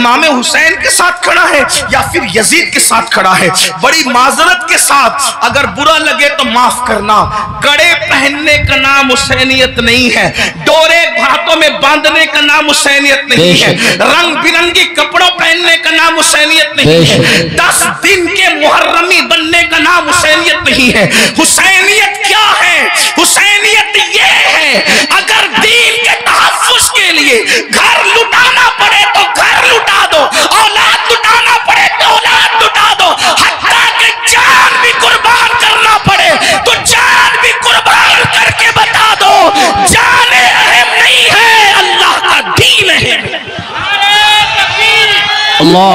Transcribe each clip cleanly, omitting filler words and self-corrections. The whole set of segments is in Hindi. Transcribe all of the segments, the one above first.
इमाम हुसैन के साथ खड़ा है या फिर यजीद के साथ खड़ा है। बड़ी माजरत के साथ अगर बुरा लगे तो माफ करना, कड़े पहनने का नाम हुसैनियत नहीं है, डोरे हाथों में बांधने का नाम हुसैनियत नहीं है, रंग बिरंगी कपड़ों पहनने का नाम हुसैनियत नहीं है, 10 दिन के मुहर्रमी बनने का नाम हुसैनियत नहीं है। हुसैनियत क्या है? हुसैनियत ये है, अगर दीन के तहफ्फुज़ के लिए घर लुटाना पड़े तो घर लुटा दो, औलाद लुटाना पड़े तो औलाद लुटा दो, हत्ता कि जान भी कुर्बान करना पड़े तो जान भी कुर्बान करके बता दो, जाने अहम नहीं है, अल्लाह का दीन है। अल्लाह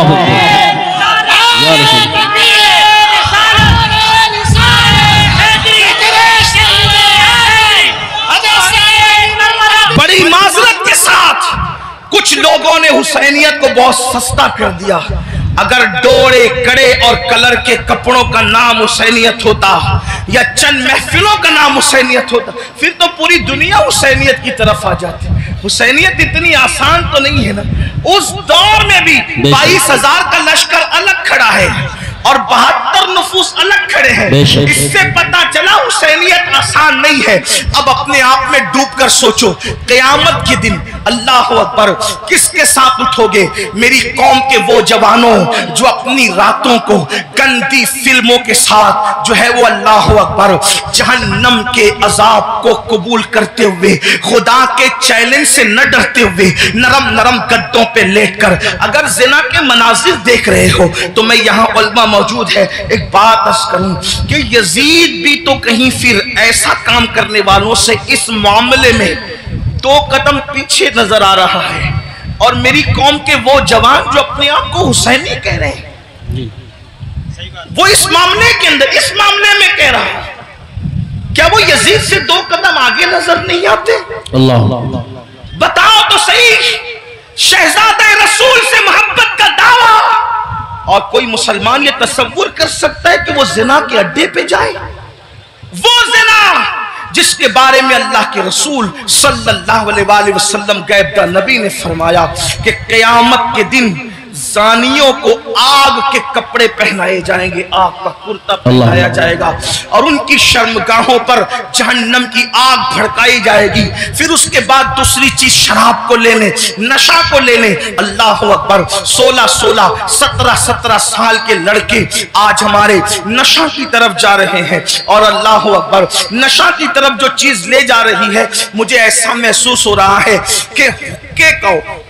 बड़ी माजरत के साथ कुछ लोगों ने हुसैनियत को बहुत सस्ता कर दिया। अगर डोरे कड़े और कलर के कपड़ों का नाम हुसैनियत होता या चंद महफिलों का नाम हुसैनियत होता, फिर तो पूरी दुनिया हुसैनियत की तरफ आ जाती। हुसैनियत इतनी आसान तो नहीं है ना। उस दौर में भी 22,000 का लश्कर अलग खड़ा है और 72 नफूस अलग खड़े हैं। इससे पता चला हुसैनियत आसान नहीं है। अब अपने आप में डूबकर सोचो, क़यामत के दिन अल्लाह अकबर किसके साथ उठोगे? मेरी कौम के वो जवानों जो अपनी रातों को गंदी फिल्मों के साथ जो है वो अल्लाह अकबर जहन्नम के अजाब को कबूल करते हुए, खुदा के चैलेंज से न डरते हुए, नरम नरम गद्दों पे लेटकर अगर जिना के मनाजिर देख रहे हो तो मैं यहाँ उलमा मौजूद है, एक बात अर्ज करूं कि यजीद भी तो कहीं फिर ऐसा काम करने वालों से इस मामले में 2 कदम पीछे नजर आ रहा है। और मेरी कौम के वो जवान जो अपने आप को हुसैनी कह रहे हैं, वो इस मामले के अंदर, इस मामले में कह रहा है, क्या वो यजीद से 2 कदम आगे नजर नहीं आते? अल्लाह बताओ तो सही। शहजादे रसूल से मोहब्बत का दावा, और कोई मुसलमान ये तसव्वुर कर सकता है कि वो जिना के अड्डे पे जाए? वो जिना जिसके बारे में अल्लाह के रसूल सल्लल्लाहु अलैहि वसल्लम गैब नबी ने फरमाया कि क़यामत के दिन जानियों को आग के कपड़े पहनाए जाएंगे, आग का कुर्ता पहनाया जाएगा और उनकी शर्मगाहों पर जहन्नम की आग भड़काई जाएगी। फिर उसके बाद दूसरी चीज शराब को लेने, नशा को लेने। अल्लाह अकबर, 16-16, 17-17 साल के लड़के आज हमारे नशा की तरफ जा रहे हैं। और अल्लाह अकबर, नशा की तरफ जो चीज ले जा रही है, मुझे ऐसा महसूस हो रहा है कि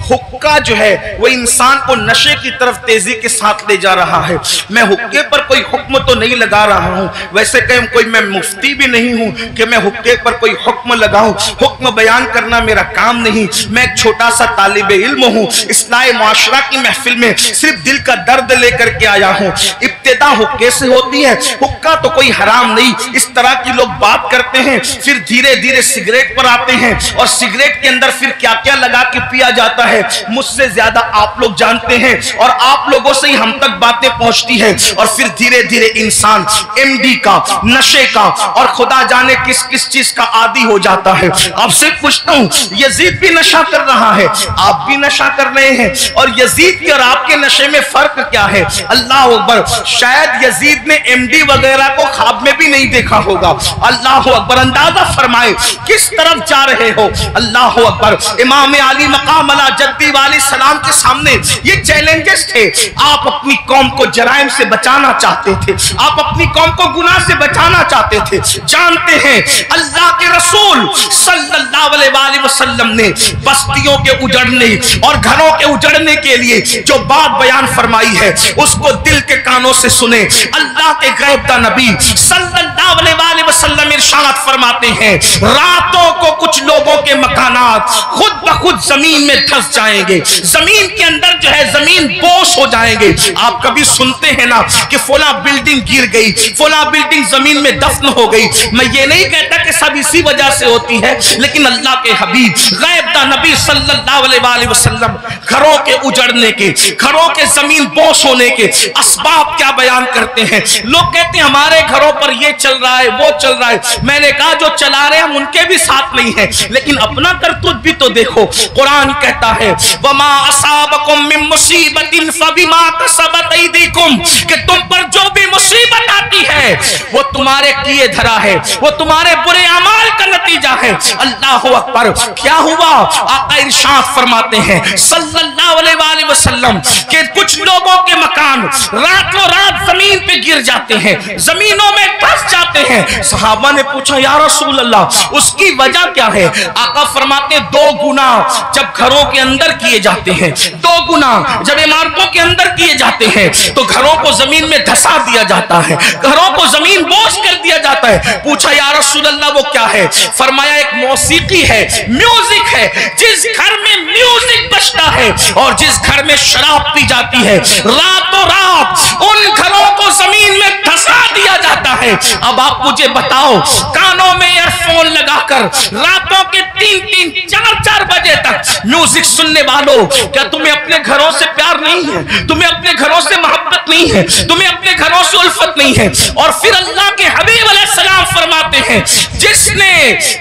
हुक्का जो है वो इंसान को नशे की तरफ तेजी के साथ ले जा रहा है। मैं हुक्के पर कोई हुक्म तो नहीं लगा रहा हूँ, वैसे कहीं कोई मैं मुफ्ती भी नहीं हूँ कि मैं हुक्के पर कोई हुक्म लगाऊं। हुक्म बयान करना मेरा काम नहीं। मैं एक छोटा सा तालिबे इल्म हूँ। इस्लाह मुआशरा की महफिल में सिर्फ दिल का दर्द लेकर के आया हूँ। इब्तिदा हुक्के से होती है, हुक्का तो कोई हराम नहीं। इस तरह की लोग बात करते हैं, फिर धीरे धीरे सिगरेट पर आते हैं और सिगरेट के अंदर फिर क्या क्या लगा के पिया जाता है, मुझसे ज्यादा आप लोग जानते हैं और आप लोगों से ही हम तक बातें पहुंचती हैं। और फिर धीरे धीरे इंसान एमडी का, नशे का और खुदा जाने किस किस चीज का आदी हो जाता है। आपसे पूछता हूं, यजीद भी नशा कर रहा है, आप भी नशा कर रहे हैं, और यजीद के और आपके नशे में फर्क क्या है? अल्लाह अकबर, शायद यजीद ने एमडी वगैरह को ख्वाब में भी नहीं देखा होगा। अल्लाह अकबर, अंदाजा फरमाए किस तरफ जा रहे हो। अल्लाह अकबर, इमाम आली मकाम अला जद्दी वाले सलाम के सामने ये चैलेंजेस थे। आप अपनी कौम को जराइम से बचाना चाहते थे, आप अपनी कौम को गुनाह से बचाना चाहते थे। जानते हैं अल्लाह के रसूल सल्लल्लाहु अलैहि वसल्लम ने बस्तियों के उजड़ने और घरों के उजड़ने के लिए जो बात बयान फरमाई है, उसको दिल के कानों से सुने। अल्लाह के गैब नबी सल्लल्लाहु अलैहि वसल्लम इरशाद फरमाते हैं, रातों को कुछ लोगों के मकानात खुद ब खुद जमीन में धंस जाएंगे, जमीन के अंदर जो है जमीन बोस हो जाएंगे। आप कभी सुनते हैं ना कि फला बिल्डिंग गिर गई, फला बिल्डिंग जमीन में दफन हो गई। मैं ये नहीं कहता कि सब इसी वजह से होती है, लेकिन अल्लाह के हबीब गैब नबी सल्लल्लाहु अलैहि वसल्लम घरों के उजड़ने के, घरों के जमीन बोस होने के असबाब क्या बयान करते हैं। लोग कहते हैं हमारे घरों पर ये चल रहा है, वो चल रहा है। मैंने कहा जो चला रहे हैं हम उनके भी साथ नहीं है, लेकिन अपना करतूत भी तो देखो। कुरान कहता है वमा असाबकुम मिन मुसीबतिन फबिमा कसबत ऐदीकुम, कि तुम पर जो भी मुसीबत आती है वो तुम्हारे किए धरा है, वो तुम्हारे बुरे अमाल का नतीजा है। अल्लाह अकबर। क्या हुआ? आका इरशाद फरमाते हैं सल्लल्लाहु अलैहि वसल्लम कि कुछ लोगों के मकान रातों रात जमीन पे गिर जाते हैं, जमीनों में धंस जाते हैं। सहाबा ने पूछा या रसूल अल्लाह उसकी वजह क्या है? आका फरमाते दो गुना जब घरों के अंदर किए जाते हैं, दो गुना जब इमारतों के अंदर किए जाते हैं तो घरों को जमीन में धंसा दिया जाता है, घरों को जमीन बोझ कर दिया जाता है। पूछा या रसूल अल्लाह वो क्या है? फरमाया एक मौसीकी है, म्यूजिक है। जिस घर में म्यूजिक बजता है और जिस घर में शराब पी जाती है, रातों रात उन घरों को जमीन में धंसा दिया जाता है। अब आप मुझे बताओ, कानों में ईयरफोन लगाकर रातों के 3-3, 4-4 बजे तक म्यूजिक सुनने वालों, क्या तुम्हें अपने घरों से प्यार नहीं है? तुम्हें अपने घरों से मोहब्बत नहीं है? तुम्हें अपने घरों से उल्फत नहीं है? और फिर अल्लाह के हबीब अलैहिस्सलाम फरमाते हैं जिसने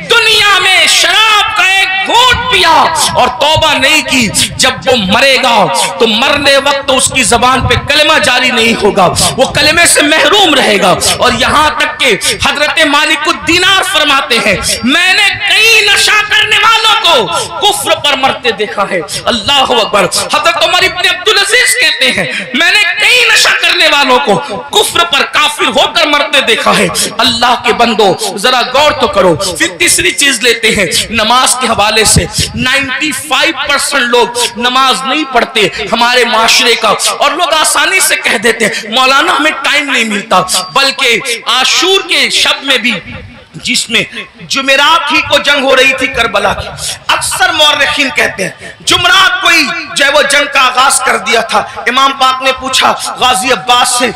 दुनिया में शराब का एक घूंट पिया और तौबा नहीं की, जब वो मरेगा तो मरने वक्त उसकी जबान पे कलमा जारी नहीं होगा, वो कलमे से महरूम रहेगा। और यहां तक के हजरत मालिकुद्दीनार फरमाते हैं मैंने कई नशा करने वालों को कुफ्र पर मरते देखा है। अल्लाह अकबर। हजरत उमर इब्न अब्दुल अजीज कहते हैं मैंने कई नशा करने वालों को कुफ्र पर काफिर होकर मरते देखा है। अल्लाह के बंदो जरा गौर तो करो। फिर तीसरी चीज लेते हैं नमाज के हवाले से। 95% लोग नमाज नहीं पढ़ते हमारे माशरे का, और लोग आसानी से कह देते हैं मौलाना हमें टाइम नहीं मिलता। बल्कि आशूर के शब्द में भी, जिसमें जुमेरात ही को जंग हो रही थी करबला की, अक्सर मौर्रिखीन कहते हैं जुमरात कोई जो है वो जंग का आगाज कर दिया था। इमाम पाक ने पूछा गाजी अब्बास से,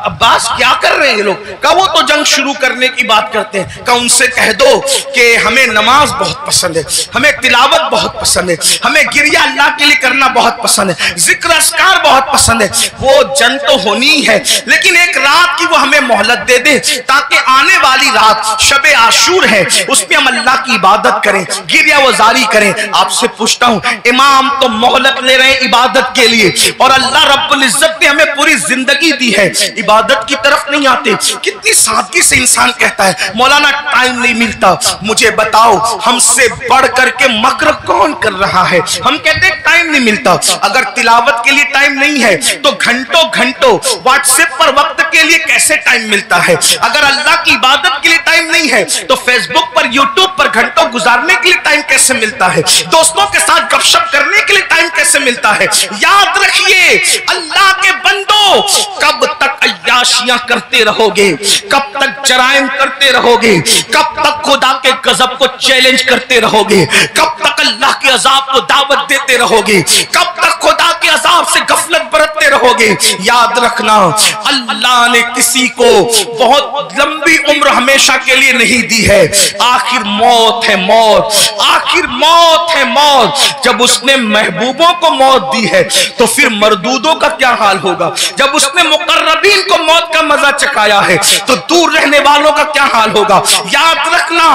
अब्बास क्या कर रहे हैं ये लोग? कहा वो तो जंग शुरू करने की बात करते हैं। कहा उनसे कह दो कि हमें नमाज बहुत पसंद है, हमें तिलावत बहुत पसंद है, हमें गिरिया अल्लाह के लिए करना बहुत पसंद है, जिक्र अस्कार बहुत पसंद है। वो जंग तो होनी है, लेकिन एक रात की वो हमें मोहलत दे दे ताकि आने वाली रात शबे आशूर है उसमें हम अल्लाह की इबादत करें, गिरिया वजारी करें। आपसे पूछता हूं इमाम तो मोहलत ले रहे हैं इबादत के लिए, और अल्लाह रब्बुल इज्जत ने हमें पूरी जिंदगी दी है, इबादत की तरफ नहीं आते। कितनी सादगी से इंसान कहता है मौलाना टाइम नहीं मिलता। मुझे बताओ हमसे बढ़ करके मक्र कौन कर रहा है? हम कहते हैं टाइम नहीं मिलता। अगर तिलावत के लिए टाइम नहीं है तो घंटों घंटों व्हाट्सएप पर वक्त के लिए कैसे टाइम मिलता है? अगर अल्लाह की इबादत के लिए टाइम नहीं है तो फेसबुक पर, यूट्यूब पर घंटों गुजारने के लिए टाइम कैसे मिलता है? दोस्तों के साथ गपशप करने के लिए टाइम कैसे मिलता है? याद रखिए अल्लाह के बंदो, कब तक अय्याशियां करते रहोगे? कब तक जराइम करते रहोगे? कब तक खुदा के गजब को चैलेंज करते रहोगे? कब तक अल्लाह के अजाब को दावत देते रहोगे? कब तक खुदा के अजाब से गफलत बरतते रहोगे? याद रखना अल्लाह ने किसी को बहुत लंबी उम्र हमेशा के लिए नहीं दी है। आखिर मौत है मौत, आखिर मौत है मौत। जब उसने महबूबों को मौत दी है तो फिर मरदूदों का क्या हाल होगा? जब उसने मुकर्रबीन को मौत का मजा चखाया है तो दूर रहने वालों का क्या हाल होगा? याद रखना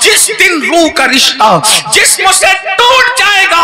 जिस दिन रूह का रिश्ता जिस्म से टूट जाएगा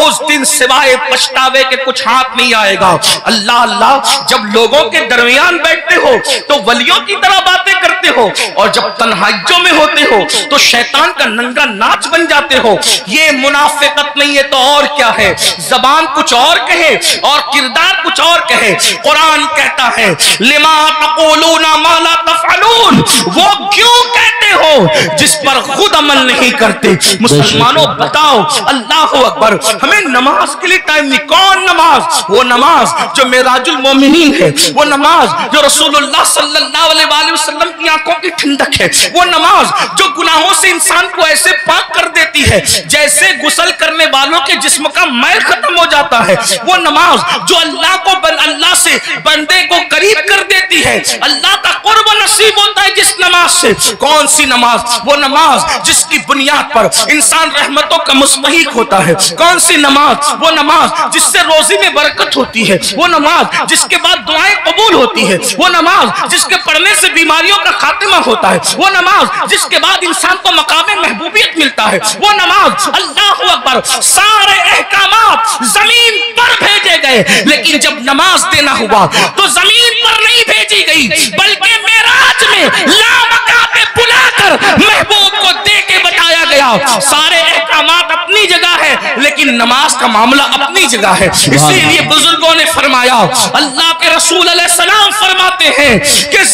उस दिन सिवाय पछतावे के कुछ हाथ नहीं आएगा। अल्लाह अल्लाह जब लोगों के दरमियान बैठते हो तो वलियों की तरह बातें करते हो, और जब तन्हाइयों में होते हो तो शैतान का नंगा नाच बन जाते हो। ये मुनाफिकत नहीं है तो और क्या है? जबान कुछ और कहे और किरदार कुछ और कहे। कुरान कहता है लिमा तक़ूलूना मा ला तफ़अलून, वो क्यों कहते हो जिस पर खुद अमल नहीं करते। मुसलमानों बताओ अल्लाह अकबर, हमें नमाज के लिए टाइम नहीं। कौन नमाज? वो नमाज जो मेराजुल मोमिनीन है, वो नमाज जो रसूलुल्लाह सल्लल्लाहु अलैहि वसल्लम की आंखों की ठंडक है, वो नमाज जो गुनाहों से इंसान को ऐसे पाक कर देती है जैसे गुस्ल करने वालों के जिस्म का मैल खत्म हो जाता है, वो नमाज जो अल्लाह से बंदे को करीब कर देती है, अल्लाह का कुर्ब नसीब होता है जिस नमाज से। कौन सी नमाज? वो नमाज जिसकी बुनियाद पर इंसान रहमतों का मुस्तहिक होता है। कौन सी नमाज? वो नमाज जिससे रोजी में बरकत होती है। वो नमाज जिसके बाद दुआएं कबूल होती है। वो नमाज जिसके पढ़ने से बीमारियों का खात्मा होता है। वो नमाज जिसके बाद इंसान को मकाम महबूबियत मिलता है। वो नमाज, अल्लाहु अकबर, सारे अहकामात जमीन पर भेजे गए, लेकिन जब नमाज देना हुआ तो जमीन पर नहीं भेजी गई, बल्कि मेराज में लामका पे बुलाकर महबूब को दे के बताया गया। सारे अहकामात अपनी जगह है, लेकिन नमाज का मामला अपनी जगह है। इसीलिए बुजुर्गों ने फरमाया, अल्लाह के रसूल अलैहिस्सलाम फरमाते हैं कि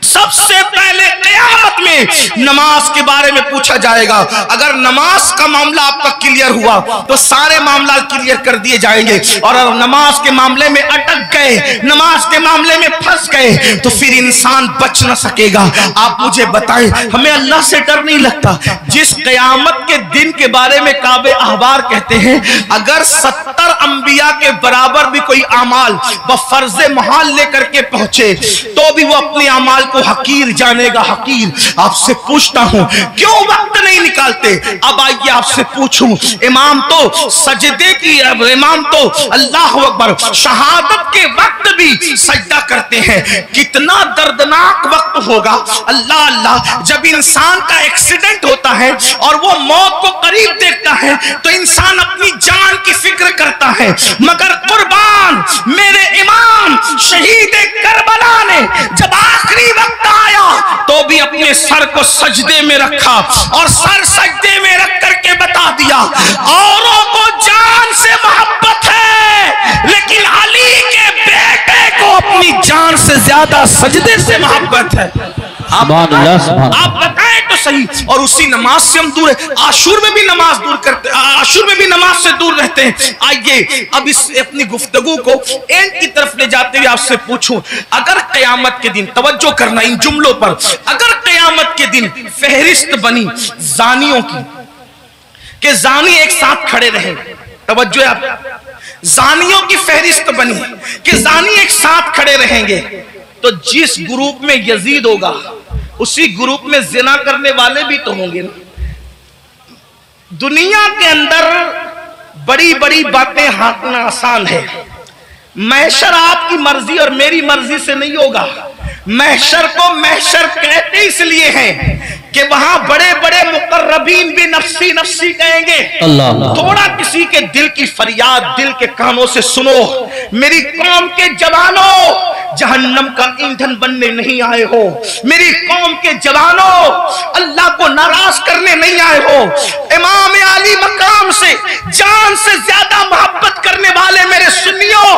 सबसे पहले क़यामत में नमाज के बारे में पूछा जाएगा। अगर नमाज का मामला आपका क्लियर हुआ तो सारे मामला क्लियर कर दिए जाएंगे, और अगर नमाज के मामले में अटक गए, नमाज के मामले में फंस गए, तो फिर इंसान बच न सकेगा। आप मुझे बताएं, हमें अल्लाह से डर नहीं लगता? जिस क़यामत के दिन के बारे में काबे अहबार कहते हैं, अगर 70 अंबिया के बराबर भी कोई अमाल व फर्ज महाल लेकर के पहुंचे तो भी वो अपने अमाल को हकीर जानेगा, हकीर। आपसे पूछता हूं, क्यों वक्त नहीं निकालते? अब आइए आपसे पूछूं, इमाम तो सजदे की, इमाम तो अल्लाह अकबर शहादत के वक्त भी सजदा करते हैं। कितना दर्दनाक वक्त होगा, अल्लाह अल्लाह, जब इंसान का एक्सीडेंट होता है और वो मौत को करीब देखता है तो इंसान अपनी जान की फिक्र करता है। मगर कुर्बान मेरे इमाम शहीद करबला ने जब आखिरी वक्त आया तो भी अपने सर को सजदे में रखा और सर सजदे में रख करके बता दिया, औरों को जान से मोहब्बत है, लेकिन अली के बेटे को अपनी जान से ज्यादा सजदे से मोहब्बत है। आप बताएं तो सही। और उसी नमाज से हम दूर है। आशूर में भी नमाज दूर करते, आशूर में भी नमाज से दूर रहते हैं। आइए अब इस अपनी गुफ्तगू को एंड की तरफ ले जाते हुए आपसे पूछूं, अगर क़यामत के दिन, तवज्जो करना इन जुमलों पर, अगर क़यामत के दिन फहरिस्त बनी जानियों की, कि जानी एक साथ खड़े रहे, तवज्जो आप, जानियों की फहरिस्त बनी कि जानी एक साथ खड़े रहेंगे, तो जिस ग्रुप में यजीद होगा उसी ग्रुप में जिना करने वाले भी तो होंगे ना। दुनिया के अंदर बड़ी बड़ी बातें हाँकना आसान है। महशर आपकी मर्जी और मेरी मर्जी से नहीं होगा। महशर को महशर कहते इसलिए हैं कि वहां बड़े बड़े मुकर्रबीन भी नफ्सी नफ्सी कहेंगे। थोड़ा किसी के दिल की फरियाद दिल के कानों से सुनो, मेरी कौम के जवानों, जहन्नम का ईंधन बनने नहीं आए हो। मेरी कौम के जवानों, अल्लाह को नाराज करने नहीं आए हो। इमाम अली मकाम से जान से ज्यादा मोहब्बत करने वाले मेरे सुन्नियों,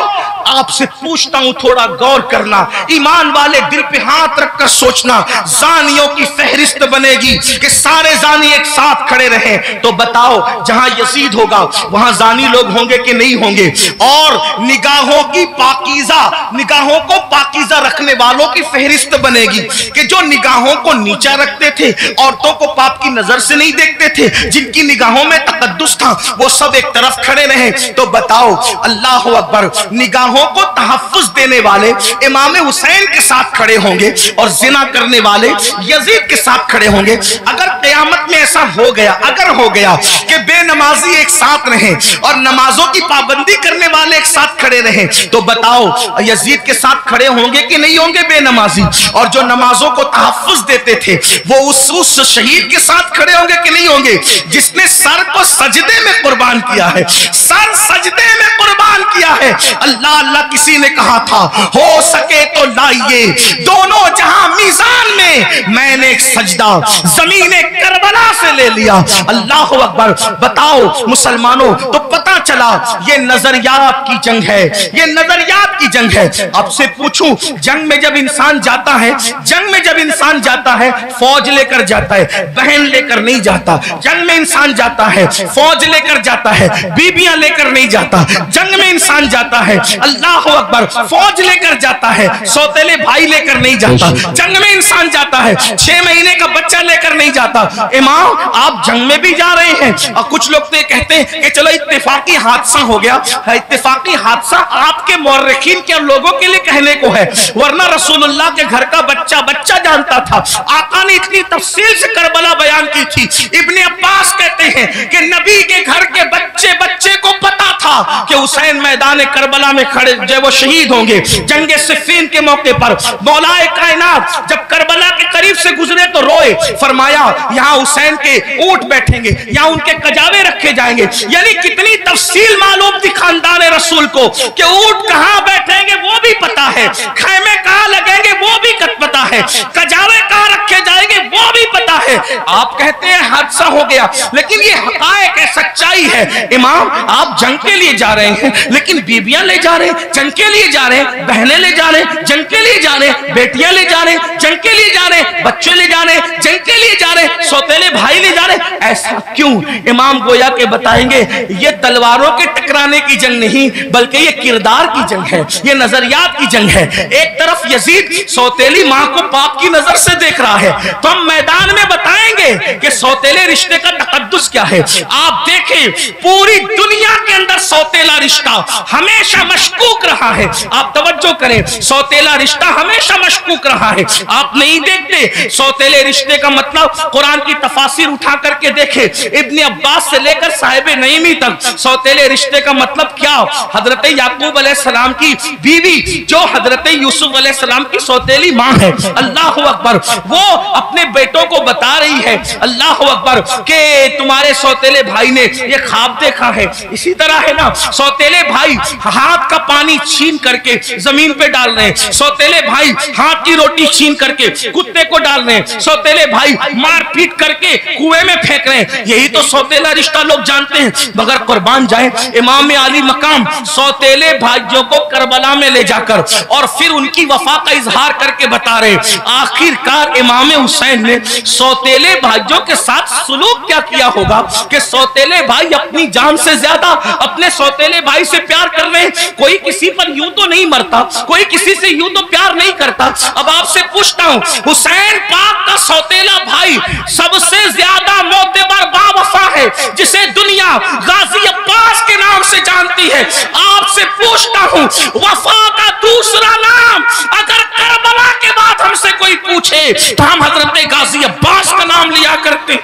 आपसे पूछता हूं, थोड़ा गौर करना, ईमान वाले दिल पे हाथ रखकर सोचना। जानियों की फहरिस्त बनेगी कि सारे जानी एक साथ खड़े रहे, तो बताओ जहां यजीद होगा वहां जानी लोग होंगे कि नहीं होंगे? और निगाहों की पाकीज़ा, निगाहों को पाकीज़ा रखने वालों की फहरिस्त बनेगी कि जो निगाहों को नीचा रखते थे, औरतों को पाप की नजर से नहीं देखते थे, जिनकी निगाहों में तकद्दुस था, वो सब एक तरफ खड़े रहे। तो बताओ, अल्लाह अकबर, निगाहों को तहफ्फुज देने वाले इमाम हुसैन के साथ खड़े होंगे और जिना करने वाले यजीद के साथ खड़े होंगे। अगर क़यामत में ऐसा हो गया, अगर हो गया कि बेनमाजी एक साथ रहे और नमाजों की पाबंदी करने वाले एक साथ खड़े रहे, तो बताओ यजीद के साथ खड़े होंगे कि नहीं होंगे बेनमाजी? और जो नमाजों को तहफ्फुज देते थे वो उस शहीद के साथ खड़े होंगे कि नहीं होंगे, जिसने सर को सजदे में कुर्बान किया है, सर सजदे में कुर्बान किया है। अल्लाह अल्लाह किसी ने कहा था, हो सके तो लाइए दोनों जहां मीजान में, मैंने एक सजदा जमीने करबला से ले लिया। अल्लाह अकबर। बताओ मुसलमानों, तो पता चला ये नजरियात की जंग है, ये नजरियात की जंग है। आपसे पूछूं, जंग में जब इंसान जाता है, जंग में जब इंसान जाता है फौज लेकर जाता है, बहन लेकर नहीं जाता। जंग में इंसान जाता है फौज लेकर जाता है, बीबियां लेकर नहीं जाता। जंग में इंसान जाता है, अल्लाह अकबर, फौज लेकर जाता है, सौतेले भाई लेकर नहीं जाता। जंग में इंसान जाता है, 6 महीने का बच्चा लेकर नहीं जाता। इमाम आप जंग में भी जा रहे हैं, और कुछ लोग तो ये कहते हैं कि चलो इत्तेफाकी हादसा हो गया। इत्तेफाकी हादसा आपके मौर्रिखीन के लोगों के लिए कहने को है, वरना रसूलुल्लाह के घर का बच्चा बच्चा जानता था। आका ने इतनी तफसील से करबला बयान की थी। इब्ने अब्बास कहते हैं कि नबी के घर के बच्चे बच्चे को पता था कि हुसैन मैदान करबला में खड़े जब वो शहीद होंगे जंगे सिफ़ीन के मौके पर। मौलाए कायनात जब करबला के करीब से गुजरे तो रोए, फरमाया यहाँ हुसैन के ऊंट बैठेंगे, यहाँ उनके कजावे रखे जाएंगे। यानी कितनी तफसील मालूम थी खानदान रसूल को कि ऊंट कहाँ बैठेंगे वो भी पता है, खैमे कहाँ लगेंगे वो भी पता है, कजावे कहाँ रखे जाएंगे वो भी पता है। आप कहते हैं हादसा हो गया, लेकिन ये हकायक है, सच्चाई है। इमाम आप जंग के लिए जा रहे हैं, लेकिन बीबियां ले जा रहे हैं, जंग के लिए जा रहे हैं, बहनें ले जा रहे हैं, जंग के लिए जा रहे हैं, बेटियां ले जा रहे हैं, जंग के लिए जा रहे हैं, बच्चे ले जा रहे हैं, जंग के लिए जा रहे हैं, सौतेले भाई ले जा रहे हैं। ऐसा क्यों? इमाम गोया के बताएंगे ये तलवारों के टकराने की जंग नहीं, बल्कि ये किरदार की जंग है, ये नजरियात की जंग है। एक तरफ यजीद सौतेली मां को पाक की नजर से देख रहा है, तो हम मैदान में बताएंगे कि सौतेले रिश्ते का तकद्दुस क्या है। आप देखें पूरी दुनिया के अंदर सौतेला रिश्ता हमेशा मशकूक रहा है। आप तवज्जो करें, सौतेला रिश्ता हमेशा मशकूक रहा है। आप नहीं देखते सौतेले रिश्ते का मतलब कुरान की तफासिर उठा करके देखे, इब्ने अब्बास से लेकर साहिब नईमी तक सौतेले रिश्ते का मतलब क्या। हजरत याकूब अलैहिस्सलाम की बीवी जो हजरत यूसुफ अलैहिस्सलाम की सौतेली मां है, अल्लाह अकबर, वो अपने बेटों को बता रही है, अल्लाह अकबर, के तुम्हारे सौतेले भाई ने ये ख्वाब देखा है। इसी तरह है ना, सौतेले भाई हाथ का पानी छीन करके जमीन पे डाल रहे हैं, सौतेले भाई हाथ की रोटी छीन करके कुत्ते को डाल रहे हैं, सौतेले भाई मार पीट करके कुएं में फेंक रहे हैं। यही तो सौतेला रिश्ता लोग जानते हैं। मगर कुर्बान जाए इमाम आली मकाम सौतेले भाइयों को करबला में ले जाकर और फिर उनकी वफा का इजहार करके बता रहे, आखिरकार इमाम हुसैन ने सौतेले भाइयों के साथ सुलूक क्या किया होगा कि सौतेले भाई अपनी जान से ज्यादा अपने सौतेले भाई से प्यार कर रहे हैं। कोई किसी पर यूं तो नहीं मरता, कोई किसी से यूं तो प्यार नहीं करता। अब आपसे पूछता हूं, हुसैन पाक का सौतेला भाई सबसे ज्यादा मोतबर बावफा है, जिसे दुनिया गाजी अब्बास के नाम से जानती है। आपसे पूछता हूं, वफा का दूसरा नाम अगर करबला के बाद हमसे कोई पूछे तो हम हजरत गाजी अब्बास का नाम लिया करते।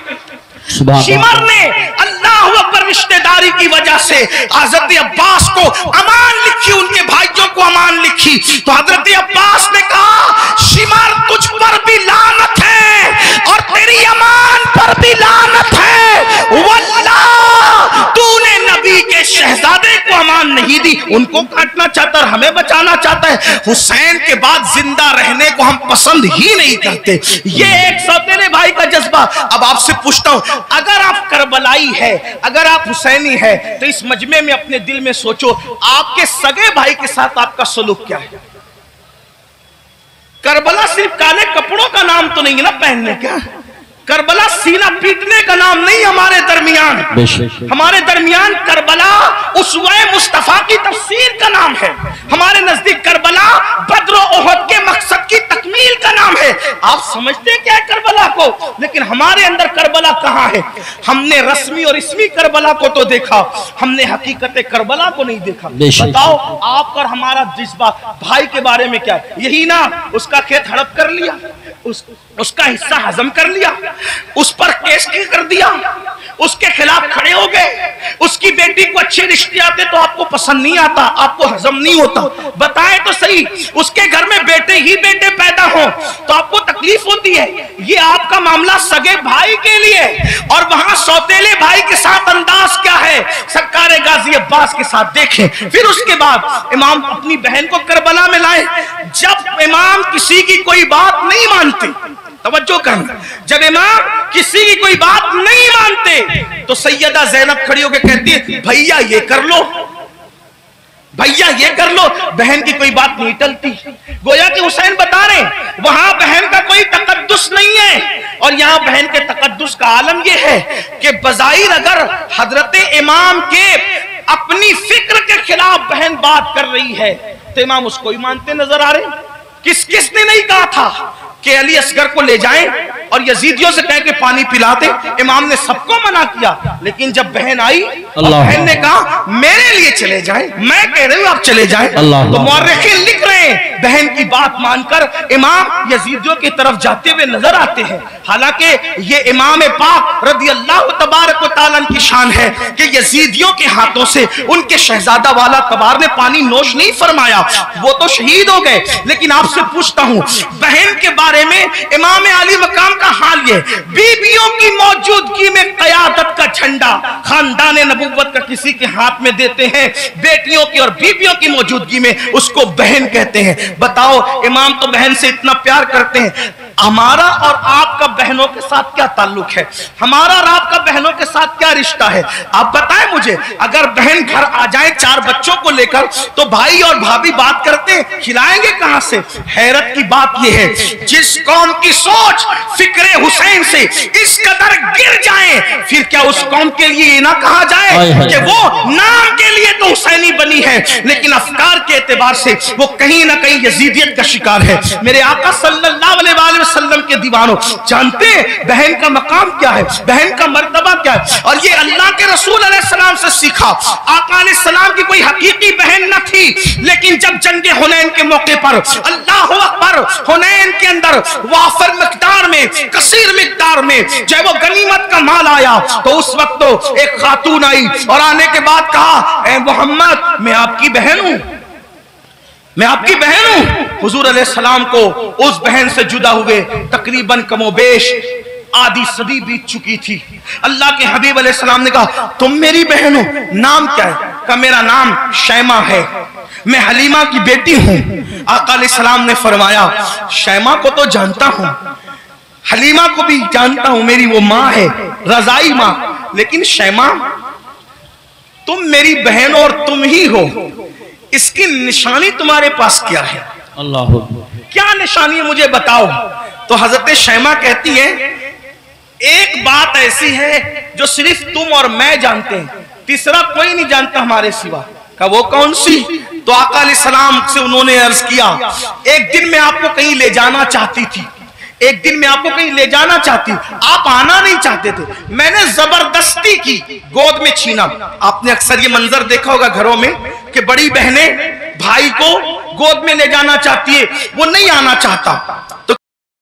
शिमर ने अल्लाह अकबर रिश्तेदारी की वजह से हजरत अब्बास को अमान लिखी, उनके भाइयों को अमान लिखी, तो हजरत अब्बास ने कहा शिमर तुझ पर भी लानत है और तेरी अमान पर भी लानत है। वल्लाह तूने नबी के शहजादे को अमान नहीं दी, उनको काटना चाहता है, हमें बचाना चाहता है। हुसैन के बाद जिंदा रहने को हम पसंद ही नहीं करते। ये एक सौतेले भाई का जज्बा। अब आपसे पूछता हूं, अगर आप करबलाई है, अगर आप हुसैनी है, तो इस मजमे में अपने दिल में सोचो आपके सगे भाई के साथ आपका सलूक क्या है। करबला सिर्फ काले कपड़ों का नाम तो नहीं है ना पहनने का, करबला सीना पीटने का नाम नहीं। हमारे दरमियान करबला उसवे मुस्तफा की तफसीर का नाम है। हमारे नजदीक करबला बद्र ओहद के मकसद की तकमील का नाम है। आप समझते क्या है करबला को, लेकिन हमारे अंदर करबला कहाँ है। हमने रस्मी और इसमी करबला को तो देखा, हमने हकीकत करबला को नहीं देखा। बताओ आप और हमारा जज्बा भाई के बारे में क्या है। यही ना, उसका खेत हड़प कर लिया, उसका हिस्सा हजम कर लिया, उस पर केस कर दिया, उसके खिलाफ खड़े हो गए, उसकी बेटी को अच्छे रिश्ते आते तो आपको पसंद नहीं आता, आपको हजम नहीं होता। बताएं तो सही, उसके घर में बेटे ही बेटे पैदा हो तो आपको तकलीफ होती है। ये आपका मामला सगे भाई के लिए, और वहां सौतेले भाई के साथ अंदाज क्या है सरकार गाजी अब्बास के साथ देखें। फिर उसके बाद इमाम अपनी बहन को करबला में लाए। जब इमाम किसी की कोई बात नहीं मानते, तवज्जो करना, जब इमाम किसी की कोई बात नहीं मानते तो सैयदा ज़ैनब खड़ी होकर कहती है भैया ये कर लो, भैया ये कर लो। बहन की कोई बात नहीं टलती। गोया कि हुसैन बता रहे वहां बहन का कोई तकद्दुस नहीं है, और यहां बहन के तकद्दुस का आलम यह है कि बज़ाहिर अगर हजरत इमाम के अपनी फिक्र के खिलाफ बहन बात कर रही है तो इमाम उसको ही मानते नजर आ रहे। किसने नहीं कहा था कि अली असगर को ले जाएं और यजीदियों से कह के पानी पिलाते? इमाम ने सबको मना किया, लेकिन जब बहन आई और बहन ने कहा मेरे लिए चले जाएं, मैं कह रही हूं आप चले जाएं, तो मौर्रिखीन लिख रहे हैं बहन की बात मानकर इमाम यजीदियों की तरफ जाते हुए नजर आते हैं। हालांकि ये इमाम पाक रज़ी अल्लाह तबारक व तआला की शान है कि यजीदियों के हाथों से उनके शहजादा वाला तबार ने पानी नोश नहीं फरमाया, वो तो शहीद हो गए। लेकिन आपसे पूछता हूं, बहन के बारे में इमाम आली मकाम का हाल ये, बीबियों की मौजूदगी में क़यादत का झंडा खानदान नबुव्वत का किसी के हाथ में देते हैं, बेटियों की और बीबियों की मौजूदगी में उसको बहन कहते हैं। बताओ, इमाम तो बहन से इतना प्यार करते हैं। हमारा और आपका बहनों के साथ क्या ताल्लुक है? हमारा और आपका बहनों के साथ क्या रिश्ता है? आप बताएं मुझे। अगर बहन घर आ जाए 4 बच्चों को लेकर, तो भाई और भाभी बात करते हैं, खिलाएंगे कहां से? हैरत की बात यह है, जिस कौम की सोच फिक्रे हुसैन से इस कदर गिर जाए, फिर क्या उस कौम के लिए ये ना कहा जाए कि वो नाम के लिए तो हुसैनी बनी है, लेकिन अफकार के एतबार से वो कहीं ना कहीं यजीदियत का शिकार है। मेरे आका सल्लल्लाहु अलैहि वसल्लम के दीवानों, जानते हैं बहन का मकाम क्या है, बहन का मर्तबा क्या है? और ये अल्लाह के रसूल अलैहिस्सलाम से सीखा। आका अलैहिस्सलाम की कोई हकीकी बहन न थी, लेकिन जब जंगे हुनैन के मौके पर, अल्लाहु अकबर, हुनैन के अंदर वाफर मिकदार में, कसीर मिकदार में जो वो गनीमत का माल आया, तो उस वक्त तो एक खातून आई और आने के बाद कहा, ए मोहम्मद, मैं आपकी बहन हूं, मैं आपकी बहन हूं। हुजूर अलैहिस्सलाम को उस बहन से जुदा हुए तकरीबन कमोबेश आधी सदी बीत चुकी थी। अल्लाह के हबीब अलैहिस्सलाम ने कहा, तुम मेरी बहन हो, नाम क्या है? कहा, मेरा नाम शैमा है, मैं हलीमा की बेटी हूं। आका अलैहिस्सलाम ने फरमाया, शैमा को तो जानता हूं, हलीमा को भी जानता हूं, मेरी वो माँ है, रजाई माँ, लेकिन शैमा तुम मेरी बहन और तुम ही हो, इसकी निशानी तुम्हारे पास क्या है? अल्लाह, क्या निशानी है मुझे बताओ। तो हजरत शैमा कहती है, एक बात ऐसी है जो सिर्फ तुम और मैं जानते हैं, तीसरा कोई नहीं जानता हमारे सिवा। का वो कौन सी? तो आका अलैहिस्सलाम से उन्होंने अर्ज किया, एक दिन मैं आपको कहीं ले जाना चाहती थी, एक दिन मैं आपको कहीं ले जाना चाहती, आप आना नहीं चाहते थे, मैंने जबरदस्ती की, गोद में छीना। आपने अक्सर ये मंजर देखा होगा घरों में कि बड़ी बहनें भाई को गोद में ले जाना चाहती है, वो नहीं आना चाहता, तो